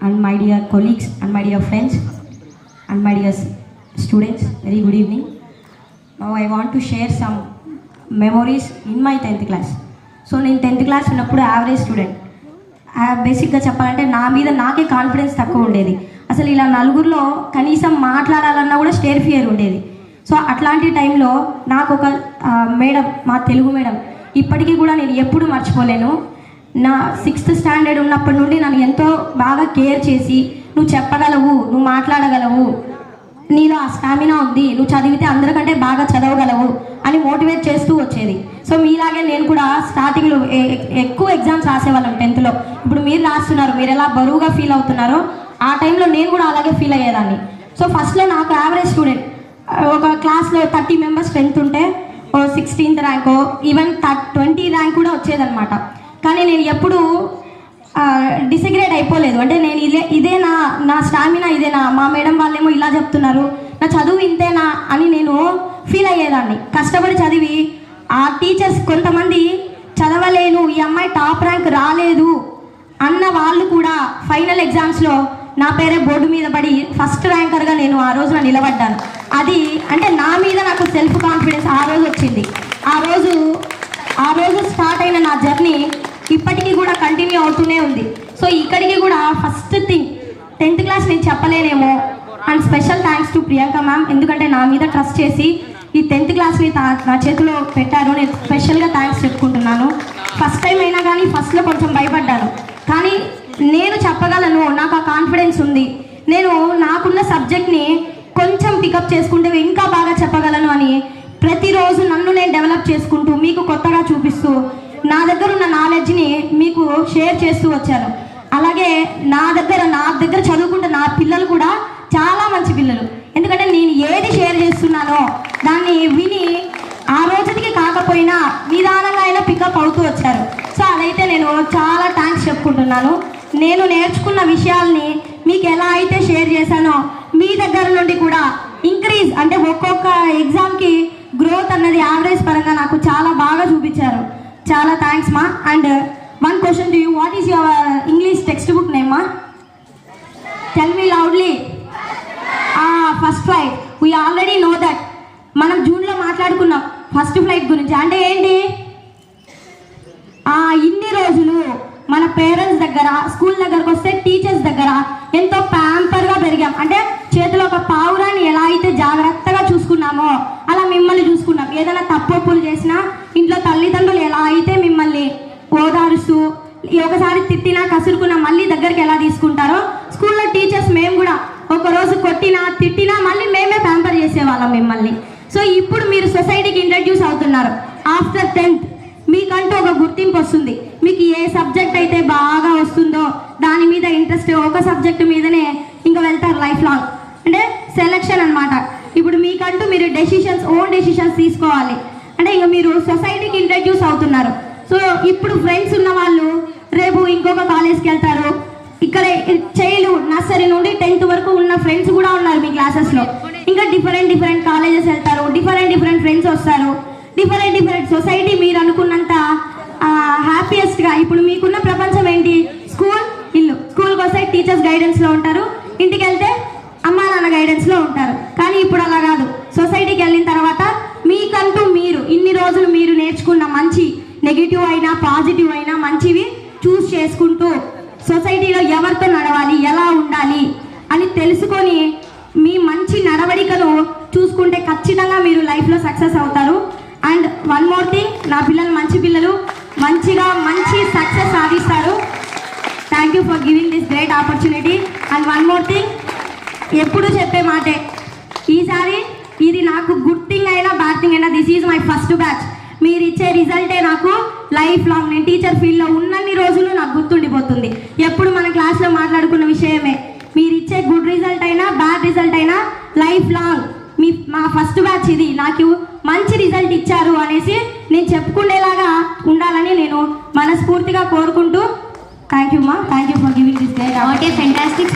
and my dear colleagues and my dear friends and my dear students, very good evening. Now I want to share some memories in my 10th class. So నేను 10th class ఉన్నప్పుడు average student. బేసిక్గా చెప్పాలంటే నా మీద నాకే confidence తక్కువ ఉండేది. అసలు ఇలా నలుగురిలో కనీసం మాట్లాడాలన్నా కూడా స్టేర్ ఫియర్ ఉండేది. సో అట్లాంటి టైంలో నాకు ఒక మేడం, మా తెలుగు మేడం, ఇప్పటికీ కూడా నేను ఎప్పుడు మర్చిపోలేను. నా 6th స్టాండర్డ్ ఉన్నప్పటి నుండి నన్ను ఎంతో బాగా కేర్ చేసి, నువ్వు చెప్పగలవు, నువ్వు మాట్లాడగలవు, నీలో ఆ స్టామినా ఉంది, నువ్వు చదివితే అందరికంటే బాగా చదవగలవు అని మోటివేట్ చేస్తూ వచ్చేది. సో మీలాగే నేను కూడా స్టార్టింగ్లో ఎక్కువ ఎగ్జామ్స్ రాసేవాళ్ళం 10th. ఇప్పుడు మీరు రాస్తున్నారు, మీరు ఎలా బరువుగా ఫీల్ అవుతున్నారో ఆ టైంలో నేను కూడా అలాగే ఫీల్ అయ్యేదాన్ని. సో ఫస్ట్లో నాకు యావరేజ్ స్టూడెంట్, ఒక క్లాస్లో 30 మెంబర్స్ స్ట్రెంత్ ఉంటే 16th ర్యాంకో ఈవెన్ 20 ర్యాంక్ కూడా వచ్చేదన్నమాట. కానీ నేను ఎప్పుడు డిసగ్రేడ్ అయిపోలేదు. అంటే నేను ఇదే నా స్టామినా ఇదేనా, మా మేడం వాళ్ళేమో ఇలా చెప్తున్నారు, నా చదువు ఇంతేనా అని నేను ఫీల్ అయ్యేదాన్ని. కష్టపడి చదివి ఆ టీచర్స్ కొంతమంది చదవలేను, ఈ అమ్మాయి టాప్ ర్యాంక్ రాలేదు అన్న వాళ్ళు కూడా ఫైనల్ ఎగ్జామ్స్లో నా పేరే బోర్డు మీద పడి ఫస్ట్ ర్యాంకర్గా నేను ఆ రోజున నిలబడ్డాను. అది అంటే నా మీద నాకు సెల్ఫ్ కాన్ఫిడెన్స్ ఆ రోజు వచ్చింది. ఆ రోజు స్టార్ట్ అయిన నా జర్నీ ఇప్పటికీ కూడా కంటిన్యూ అవుతూనే ఉంది. సో ఇక్కడికి కూడా ఫస్ట్ థింగ్ 10th క్లాస్ నేను చెప్పలేనేమో. And special thanks to Priyanka ma'am, ఎందుకంటే నా మీద ట్రస్ట్ చేసి ఈ 10th క్లాస్ని నా చేతిలో పెట్టారు. నేను స్పెషల్గా థ్యాంక్స్ చెప్పుకుంటున్నాను. ఫస్ట్ టైం అయినా కానీ ఫస్ట్లో కొంచెం భయపడ్డాను, కానీ నేను చెప్పగలను, నాకు ఆ కాన్ఫిడెన్స్ ఉంది. నేను నాకున్న సబ్జెక్ట్ని కొంచెం పికప్ చేసుకుంటే ఇంకా బాగా చెప్పగలను అని ప్రతిరోజు నన్ను నేను డెవలప్ చేసుకుంటూ, మీకు కొత్తగా చూపిస్తూ, నా దగ్గర ఉన్న నాలెడ్జ్ని మీకు షేర్ చేస్తూ వచ్చాను. అలాగే నా దగ్గర చదువుకుంటే నా పిల్లలు కూడా చాలా మంచి పిల్లలు. ఎందుకంటే నేను ఏది షేర్ చేస్తున్నానో దాన్ని విని ఆ రోజుకి కాకపోయినా నిదానంగా అయినా పికప్ అవుతూ వచ్చారు. సో అదైతే నేను చాలా థ్యాంక్స్ చెప్పుకుంటున్నాను. నేను నేర్చుకున్న విషయాల్ని మీకు ఎలా అయితే షేర్ చేశానో మీ దగ్గర నుండి కూడా ఇంక్రీజ్, అంటే ఒక్కొక్క ఎగ్జామ్కి గ్రోత్ అన్నది యావరేజ్ పరంగా నాకు చాలా బాగా చూపించారు. చాలా థ్యాంక్స్ మా. And one question to you, what is your English text book name మా? Tell me loudly. First flight, we already know that. మనం జూన్లో మాట్లాడుకున్నాం ఫస్ట్ ఫ్లైట్ గురించి. అంటే ఏంటి, ఇన్ని రోజులు మన పేరెంట్స్ దగ్గర, స్కూల్ దగ్గరకు వస్తే టీచర్స్ దగ్గర ఎంతో ప్యాంపర్గా పెరిగాం. అంటే చేతిలో ఒక పావురాన్ని ఎలా అయితే జాగ్రత్తగా చూసుకున్నామో అలా మిమ్మల్ని చూసుకున్నాం. ఏదైనా తప్పులు చేసినా ఇంట్లో తల్లిదండ్రులు ఎలా అయితే మిమ్మల్ని ఓదారుస్తూ, ఒకసారి తిట్టినా కసురుకున్నా మళ్ళీ దగ్గరికి ఎలా తీసుకుంటారో, స్కూల్లో టీచర్స్ మేము కూడా ఒకరోజు కొట్టినా తిట్టినా మళ్ళీ మేమే ప్యాంపర్ చేసేవాళ్ళం మిమ్మల్ని. సో ఇప్పుడు మీరు సొసైటీకి ఇంట్రడ్యూస్ అవుతున్నారు. ఆఫ్టర్ 10th మీకంటూ ఒక గుర్తింపు వస్తుంది. మీకు ఏ సబ్జెక్ట్ అయితే బాగా వస్తుందో దాని మీద ఇంట్రెస్ట్, ఒక సబ్జెక్ట్ మీదనే ఇంకా వెళ్తారు లైఫ్ లాంగ్. అంటే సెలెక్షన్ అనమాట. ఇప్పుడు మీకంటూ మీరు ఓన్ డెసిషన్స్ తీసుకోవాలి. అంటే ఇంకా మీరు సొసైటీకి ఇంట్రడ్యూస్ అవుతున్నారు. సో ఇప్పుడు ఫ్రెండ్స్ ఉన్న వాళ్ళు రేపు ఇంకొక కాలేజ్కి వెళ్తారు. ఇక్కడ నర్సరీ నుండి 10th వరకు ఉన్న ఫ్రెండ్స్ కూడా ఉన్నారు మీ క్లాసెస్లో. ఇంకా డిఫరెంట్ కాలేజెస్ వెళ్తారు, డిఫరెంట్ ఫ్రెండ్స్ వస్తారు, డిఫరెంట్ సొసైటీ. మీరు అనుకున్నంత హ్యాపీయెస్ట్గా ఇప్పుడు మీకున్న ప్రపంచం ఏంటి, స్కూల్, ఇల్లు. స్కూల్కి వస్తే టీచర్స్ గైడెన్స్లో ఉంటారు, ఇంటికి వెళ్తే అమ్మా నాన్న గైడెన్స్లో ఉంటారు. కానీ ఇప్పుడు అలా కాదు. సొసైటీకి వెళ్ళిన తర్వాత మీకంటూ మీరు ఇన్ని రోజులు మీరు నేర్చుకున్న మంచి, నెగిటివ్ అయినా పాజిటివ్ అయినా మంచివి చూస్ చేసుకుంటూ సొసైటీలో ఎవరితో నడవాలి, ఎలా ఉండాలి అని తెలుసుకొని మీ మంచి నడవడికను చూసుకుంటే ఖచ్చితంగా మీరు లైఫ్లో సక్సెస్ అవుతారు. అండ్ వన్ మోర్ థింగ్, నా పిల్లలు మంచి పిల్లలు, మంచి సక్సెస్ సాధిస్తారు. Thank you for giving this great opportunity. And one more thing, ఎప్పుడు చెప్పే మాటే, ఈసారి ఇది నాకు గుడ్ థింగ్ అయినా బ్యాడ్ థింగ్ అయినా, this is my first batch. మీరు ఇచ్చే రిజల్టే నాకు లైఫ్ లాంగ్, నేను టీచర్ ఫీల్డ్లో ఉన్నన్ని రోజులు నాకు గుర్తుండిపోతుంది. ఎప్పుడు మన క్లాస్లో మాట్లాడుకున్న విషయమే, మీరు ఇచ్చే గుడ్ రిజల్ట్ అయినా బ్యాడ్ రిజల్ట్ అయినా లైఫ్ లాంగ్ మా ఫస్ట్ బ్యాచ్ ఇది నాకు మంచి రిజల్ట్ ఇచ్చారు అనేసి నేను చెప్పుకునేలాగా ఉండాలని నేను మనస్ఫూర్తిగా కోరుకుంటూ, థ్యాంక్ యూ మా, thank you for giving this great. What a fantastic